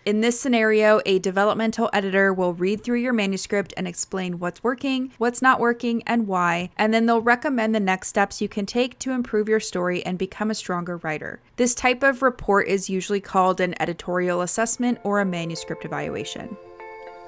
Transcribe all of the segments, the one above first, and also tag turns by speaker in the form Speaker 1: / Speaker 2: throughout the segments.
Speaker 1: In this scenario, a developmental editor will read through your manuscript and explain what's working, what's not working, and why, and then they'll recommend the next steps you can take to improve your story and become a stronger writer. This type of report is usually called an editorial assessment or a manuscript evaluation.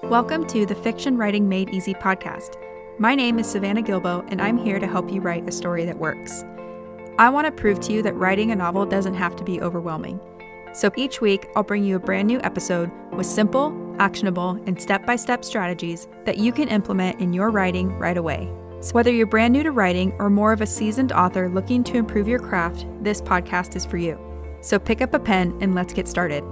Speaker 1: Welcome to the Fiction Writing Made Easy podcast. My name is Savannah Gilbo, and I'm here to help you write a story that works. I want to prove to you that writing a novel doesn't have to be overwhelming. So each week, I'll bring you a brand new episode with simple, actionable, and step-by-step strategies that you can implement in your writing right away. So whether you're brand new to writing or more of a seasoned author looking to improve your craft, this podcast is for you. So pick up a pen and let's get started.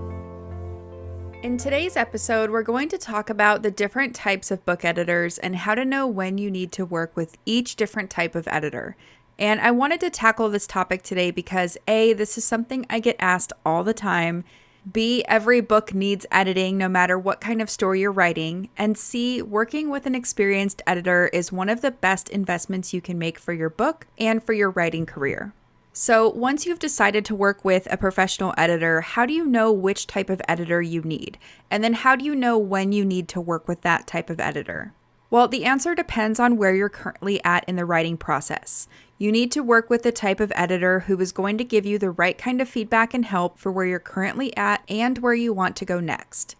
Speaker 1: In today's episode, we're going to talk about the different types of book editors and how to know when you need to work with each different type of editor. And I wanted to tackle this topic today because A, this is something I get asked all the time. B, every book needs editing no matter what kind of story you're writing. And C, working with an experienced editor is one of the best investments you can make for your book and for your writing career. So once you've decided to work with a professional editor, how do you know which type of editor you need? And then how do you know when you need to work with that type of editor? Well, the answer depends on where you're currently at in the writing process. You need to work with the type of editor who is going to give you the right kind of feedback and help for where you're currently at and where you want to go next.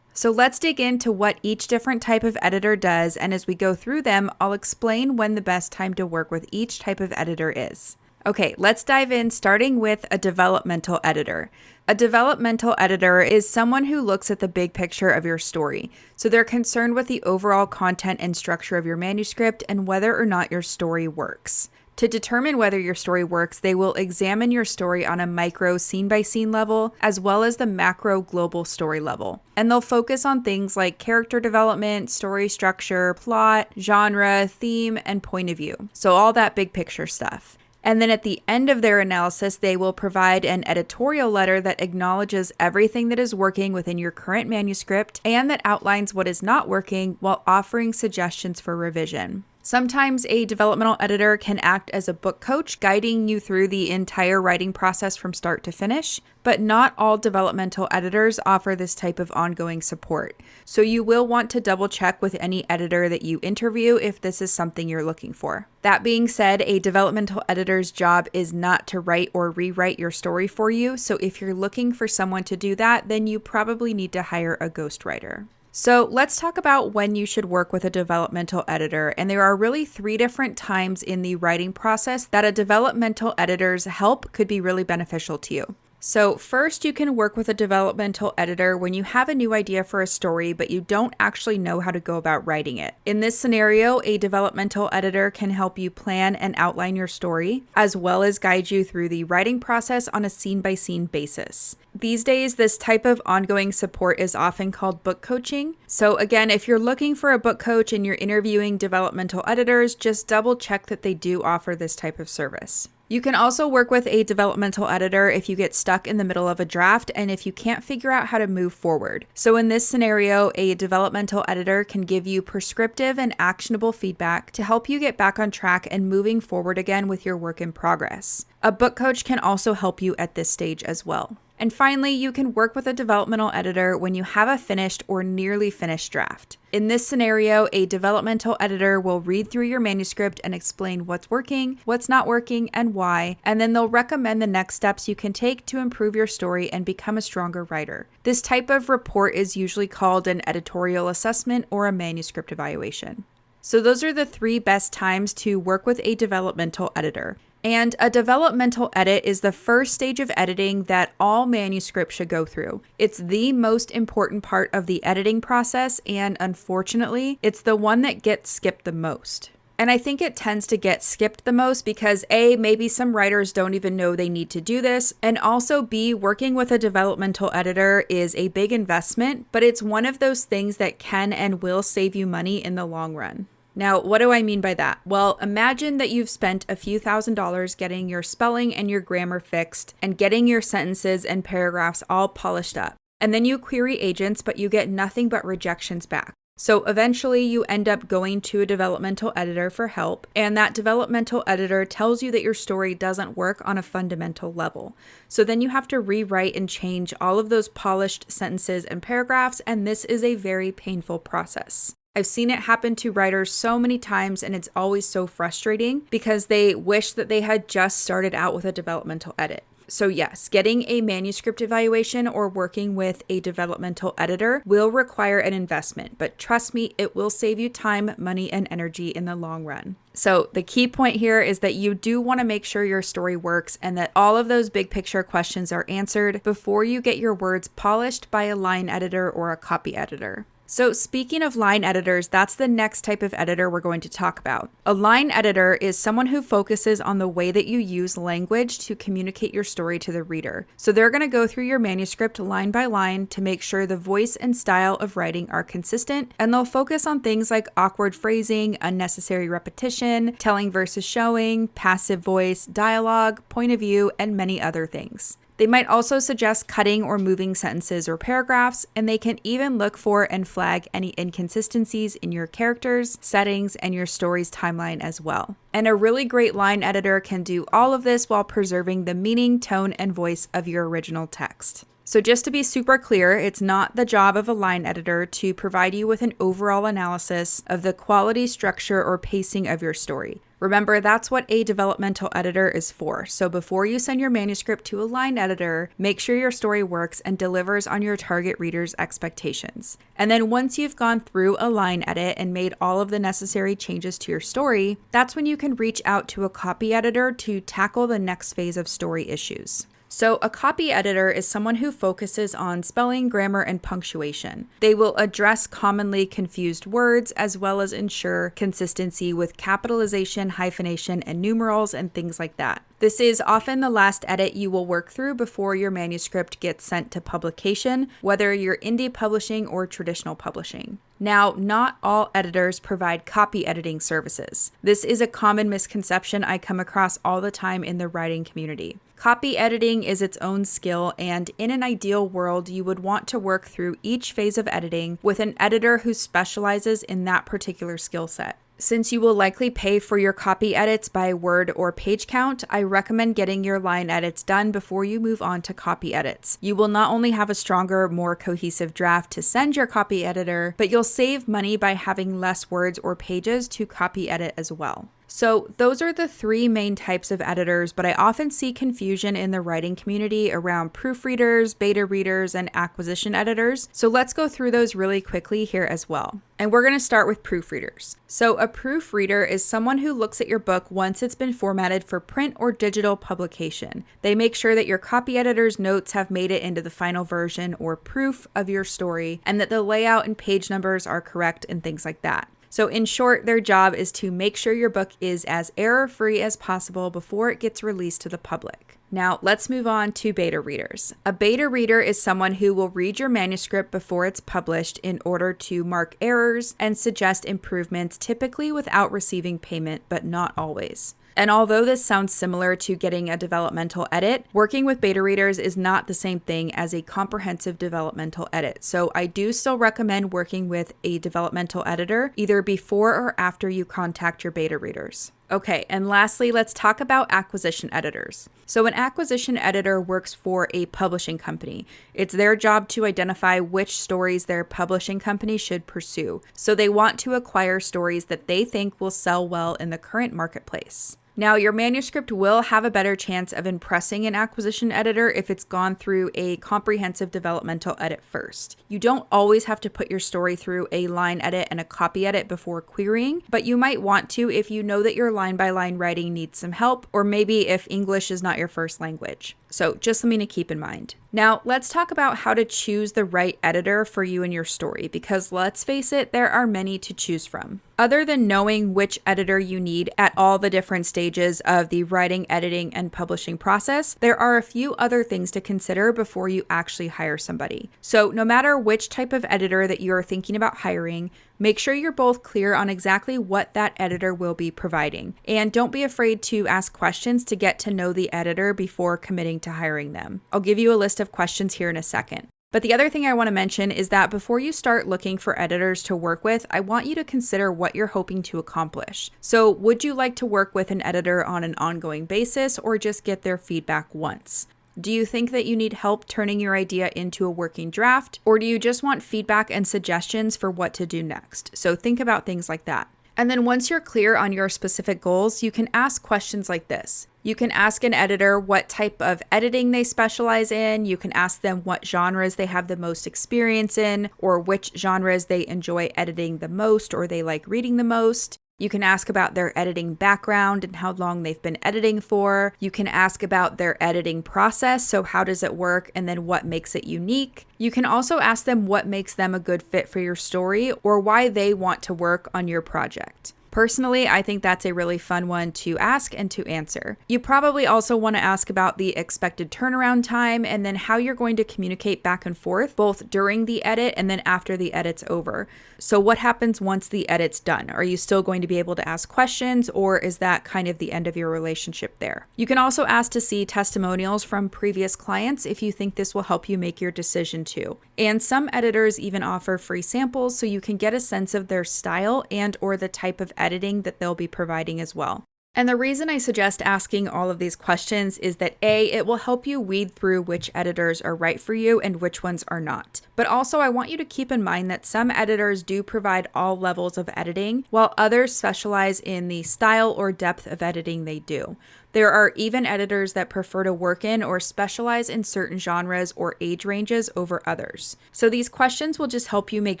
Speaker 1: So let's dig into what each different type of editor does, and as we go through them, I'll explain when the best time to work with each type of editor is. Okay, let's dive in, starting with a developmental editor. A developmental editor is someone who looks at the big picture of your story. So they're concerned with the overall content and structure of your manuscript and whether or not your story works. To determine whether your story works, they will examine your story on a micro scene-by-scene level, as well as the macro global story level. And they'll focus on things like character development, story structure, plot, genre, theme, and point of view. So all that big picture stuff. And then at the end of their analysis, they will provide an editorial letter that acknowledges everything that is working within your current manuscript and that outlines what is not working while offering suggestions for revision. Sometimes a developmental editor can act as a book coach, guiding you through the entire writing process from start to finish, but not all developmental editors offer this type of ongoing support. So you will want to double check with any editor that you interview if this is something you're looking for. That being said, a developmental editor's job is not to write or rewrite your story for you. So if you're looking for someone to do that, then you probably need to hire a ghostwriter. So let's talk about when you should work with a developmental editor. And there are really 3 different times in the writing process that a developmental editor's help could be really beneficial to you. So first, you can work with a developmental editor when you have a new idea for a story, but you don't actually know how to go about writing it. In this scenario, a developmental editor can help you plan and outline your story, as well as guide you through the writing process on a scene-by-scene basis. These days, this type of ongoing support is often called book coaching. So again, if you're looking for a book coach and you're interviewing developmental editors, just double check that they do offer this type of service. You can also work with a developmental editor if you get stuck in the middle of a draft and if you can't figure out how to move forward. So in this scenario, a developmental editor can give you prescriptive and actionable feedback to help you get back on track and moving forward again with your work in progress. A book coach can also help you at this stage as well. And finally, you can work with a developmental editor when you have a finished or nearly finished draft. In this scenario, a developmental editor will read through your manuscript and explain what's working, what's not working, and why, and then they'll recommend the next steps you can take to improve your story and become a stronger writer. This type of report is usually called an editorial assessment or a manuscript evaluation. So those are the 3 best times to work with a developmental editor. And a developmental edit is the first stage of editing that all manuscripts should go through. It's the most important part of the editing process, and unfortunately, it's the one that gets skipped the most. And I think it tends to get skipped the most because A, maybe some writers don't even know they need to do this, and also B, working with a developmental editor is a big investment, but it's one of those things that can and will save you money in the long run. Now, what do I mean by that? Well, imagine that you've spent a few $1,000s getting your spelling and your grammar fixed and getting your sentences and paragraphs all polished up. And then you query agents, but you get nothing but rejections back. So eventually you end up going to a developmental editor for help, and that developmental editor tells you that your story doesn't work on a fundamental level. So then you have to rewrite and change all of those polished sentences and paragraphs, and this is a very painful process. I've seen it happen to writers so many times, and it's always so frustrating because they wish that they had just started out with a developmental edit. So yes, getting a manuscript evaluation or working with a developmental editor will require an investment, but trust me, it will save you time, money, and energy in the long run. So the key point here is that you do want to make sure your story works and that all of those big picture questions are answered before you get your words polished by a line editor or a copy editor. So speaking of line editors, that's the next type of editor we're going to talk about. A line editor is someone who focuses on the way that you use language to communicate your story to the reader. So they're going to go through your manuscript line by line to make sure the voice and style of writing are consistent, and they'll focus on things like awkward phrasing, unnecessary repetition, telling versus showing, passive voice, dialogue, point of view, and many other things. They might also suggest cutting or moving sentences or paragraphs, and they can even look for and flag any inconsistencies in your characters, settings, and your story's timeline as well. And a really great line editor can do all of this while preserving the meaning, tone, and voice of your original text. So just to be super clear, it's not the job of a line editor to provide you with an overall analysis of the quality, structure, or pacing of your story. Remember, that's what a developmental editor is for. So before you send your manuscript to a line editor, make sure your story works and delivers on your target reader's expectations. And then once you've gone through a line edit and made all of the necessary changes to your story, that's when you can reach out to a copy editor to tackle the next phase of story issues. So a copy editor is someone who focuses on spelling, grammar, and punctuation. They will address commonly confused words as well as ensure consistency with capitalization, hyphenation, and numerals and things like that. This is often the last edit you will work through before your manuscript gets sent to publication, whether you're indie publishing or traditional publishing. Now, not all editors provide copy editing services. This is a common misconception I come across all the time in the writing community. Copy editing is its own skill, and in an ideal world, you would want to work through each phase of editing with an editor who specializes in that particular skill set. Since you will likely pay for your copy edits by word or page count, I recommend getting your line edits done before you move on to copy edits. You will not only have a stronger, more cohesive draft to send your copy editor, but you'll save money by having less words or pages to copy edit as well. So those are the three main types of editors, but I often see confusion in the writing community around proofreaders, beta readers, and acquisition editors. So let's go through those really quickly here as well. And we're going to start with proofreaders. So a proofreader is someone who looks at your book once it's been formatted for print or digital publication. They make sure that your copy editor's notes have made it into the final version or proof of your story, and that the layout and page numbers are correct and things like that. So in short, their job is to make sure your book is as error-free as possible before it gets released to the public. Now, let's move on to beta readers. A beta reader is someone who will read your manuscript before it's published in order to mark errors and suggest improvements, typically without receiving payment, but not always. And although this sounds similar to getting a developmental edit, working with beta readers is not the same thing as a comprehensive developmental edit. So I do still recommend working with a developmental editor either before or after you contact your beta readers. Okay, and lastly, let's talk about acquisition editors. So an acquisition editor works for a publishing company. It's their job to identify which stories their publishing company should pursue. So they want to acquire stories that they think will sell well in the current marketplace. Now, your manuscript will have a better chance of impressing an acquisition editor if it's gone through a comprehensive developmental edit first. You don't always have to put your story through a line edit and a copy edit before querying, but you might want to if you know that your line-by-line writing needs some help, or maybe if English is not your first language. So just something to keep in mind. Now, let's talk about how to choose the right editor for you and your story, because let's face it, there are many to choose from. Other than knowing which editor you need at all the different stages of the writing, editing, and publishing process, there are a few other things to consider before you actually hire somebody. So no matter which type of editor that you're thinking about hiring, make sure you're both clear on exactly what that editor will be providing. And don't be afraid to ask questions to get to know the editor before committing to hiring them. I'll give you a list of questions here in a second. But the other thing I want to mention is that before you start looking for editors to work with, I want you to consider what you're hoping to accomplish. So would you like to work with an editor on an ongoing basis or just get their feedback once? Do you think that you need help turning your idea into a working draft, or do you just want feedback and suggestions for what to do next? So think about things like that. And then once you're clear on your specific goals, you can ask questions like this. You can ask an editor what type of editing they specialize in. You can ask them what genres they have the most experience in, or which genres they enjoy editing the most or they like reading the most. You can ask about their editing background and how long they've been editing for. You can ask about their editing process, so how does it work and then what makes it unique. You can also ask them what makes them a good fit for your story or why they want to work on your project. Personally, I think that's a really fun one to ask and to answer. You probably also want to ask about the expected turnaround time and then how you're going to communicate back and forth, both during the edit and then after the edit's over. So what happens once the edit's done? Are you still going to be able to ask questions, or is that kind of the end of your relationship there? You can also ask to see testimonials from previous clients if you think this will help you make your decision too. And some editors even offer free samples so you can get a sense of their style and or the type of editing that they'll be providing as well. And the reason I suggest asking all of these questions is that A, it will help you weed through which editors are right for you and which ones are not. But also I want you to keep in mind that some editors do provide all levels of editing, while others specialize in the style or depth of editing they do. There are even editors that prefer to work in or specialize in certain genres or age ranges over others. So these questions will just help you make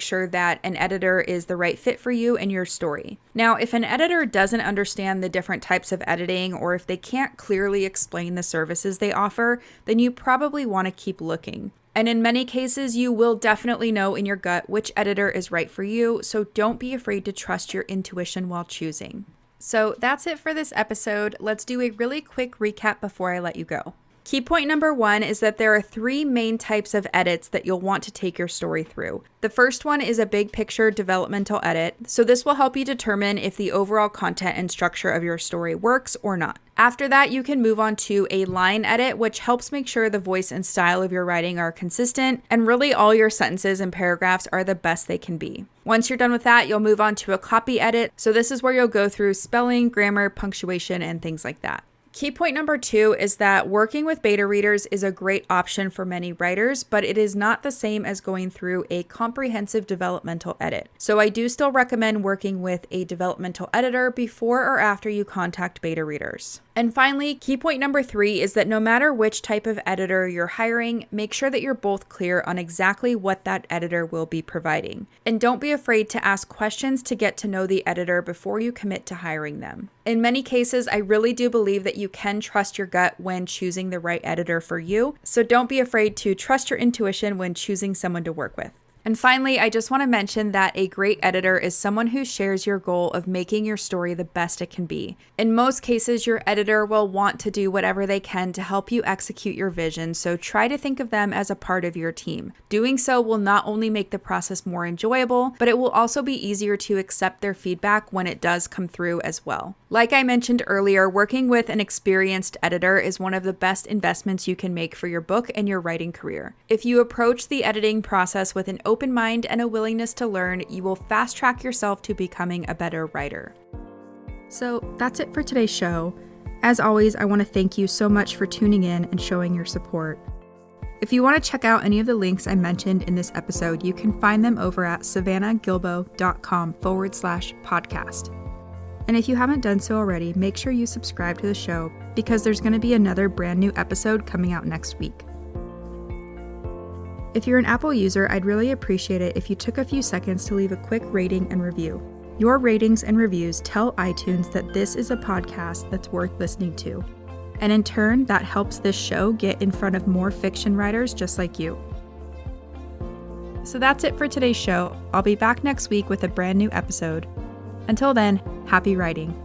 Speaker 1: sure that an editor is the right fit for you and your story. Now, if an editor doesn't understand the different types of editing, or if they can't clearly explain the services they offer, then you probably want to keep looking. And in many cases, you will definitely know in your gut which editor is right for you, so don't be afraid to trust your intuition while choosing. So that's it for this episode. Let's do a really quick recap before I let you go. Key point number 1 is that there are 3 main types of edits that you'll want to take your story through. The first one is a big picture developmental edit, so this will help you determine if the overall content and structure of your story works or not. After that, you can move on to a line edit, which helps make sure the voice and style of your writing are consistent, and really all your sentences and paragraphs are the best they can be. Once you're done with that, you'll move on to a copy edit, so this is where you'll go through spelling, grammar, punctuation, and things like that. Key point number 2 is that working with beta readers is a great option for many writers, but it is not the same as going through a comprehensive developmental edit. So I do still recommend working with a developmental editor before or after you contact beta readers. And finally, key point number 3 is that no matter which type of editor you're hiring, make sure that you're both clear on exactly what that editor will be providing. And don't be afraid to ask questions to get to know the editor before you commit to hiring them. In many cases, I really do believe that you can trust your gut when choosing the right editor for you, so don't be afraid to trust your intuition when choosing someone to work with. And finally, I just want to mention that a great editor is someone who shares your goal of making your story the best it can be. In most cases, your editor will want to do whatever they can to help you execute your vision, so try to think of them as a part of your team. Doing so will not only make the process more enjoyable, but it will also be easier to accept their feedback when it does come through as well. Like I mentioned earlier, working with an experienced editor is one of the best investments you can make for your book and your writing career. If you approach the editing process with an open mind and a willingness to learn, you will fast track yourself to becoming a better writer. So that's it for today's show. As always, I want to thank you so much for tuning in and showing your support. If you want to check out any of the links I mentioned in this episode, you can find them over at savannahgilbo.com/podcast. And if you haven't done so already, make sure you subscribe to the show because there's going to be another brand new episode coming out next week. If you're an Apple user, I'd really appreciate it if you took a few seconds to leave a quick rating and review. Your ratings and reviews tell iTunes that this is a podcast that's worth listening to. And in turn, that helps this show get in front of more fiction writers just like you. So that's it for today's show. I'll be back next week with a brand new episode. Until then, happy writing.